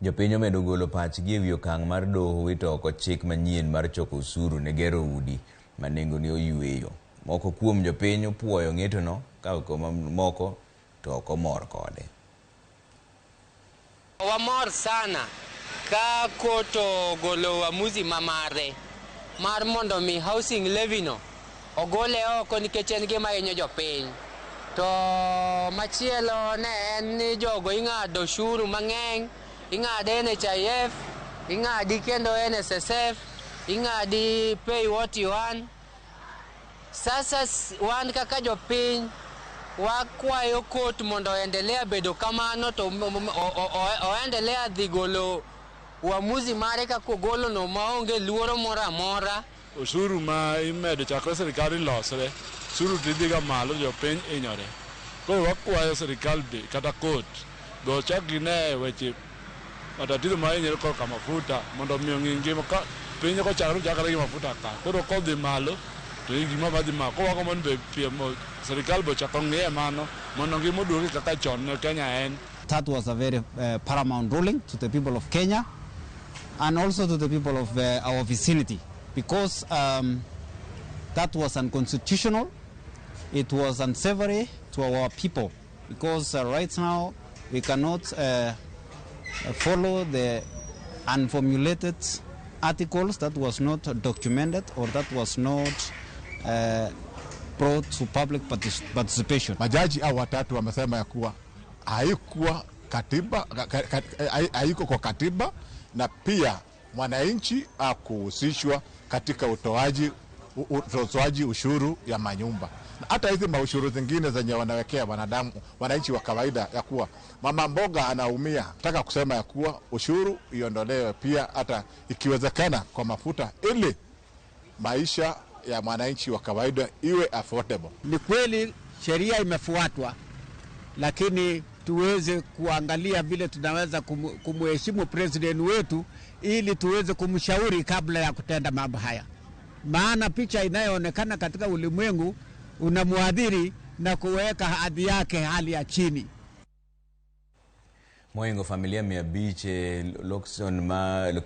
Jopiny omedo golo pachgi ewi okang' mar doho wito oko chik manyien mar choko osuru ne gero udi ma nengone oyueyo. Moko kuom jopiny opuoyo ng'etono, ka moko to ok omor kode. Wamor sana ka koto golo uamuzi mamare mar mondo mi housing levy no ogole oko nikech en gima hinyo jopiny. To machielo ne en ni jogo ing'ado ushuru mang'eny, ing'ade NHIF, ing'adi kendo NSSF, ing'adi pay what you earn. Sasa wan kaka jopiny wakwayo kot mondo endelea bedo kamano to oendelea dhi golo uamuzi mare kako golo no maonge luoro mora mora. Osuru ma imedo chakre sirikal losre, osuru tidhiga malo jopiny inyore. Koro wakwayo sirikal be kata kot go chakgi ne weche matatizo ma inyore korka mafuta mondo miyo ng'ingi ka piny kochakre gi mafuta ka. Koro kodhi malo to gima badhi malo. Koro wako mon be piem sirikal bo chako ng'iye mano mondo ngima oduogi kaka chon ne Kenya en. That was a very paramount ruling to the people of Kenya and also to the people of our vicinity, because that was unconstitutional. It was unsavory to our people, because right now we cannot follow the unformulated articles that was not documented or that was not brought to public participation. Majaji hao watatu wamesema ya kuwa haikuwa katiba, haiko kwa katiba, na pia mwananchi hakuhusishwa katika utoaji ushuru ya manyumba. Hata hizi maushuru zingine zenye wanawekea wananchi wa kawaida, ya kuwa mama mboga anaumia. Nataka kusema ya kuwa ushuru iondolewe pia, hata ikiwezekana kwa mafuta, ili maisha ya mwananchi wa kawaida iwe affordable. Ni kweli sheria imefuatwa, lakini tuweze kuangalia vile tunaweza kumheshimu president wetu ili tuweze kumshauri kabla ya kutenda mambo haya. Maana picha inayoonekana katika ulimwengu unamuadhiri na kuweka hadhi yake hali ya chini. Moingo familia 200 Lokson ma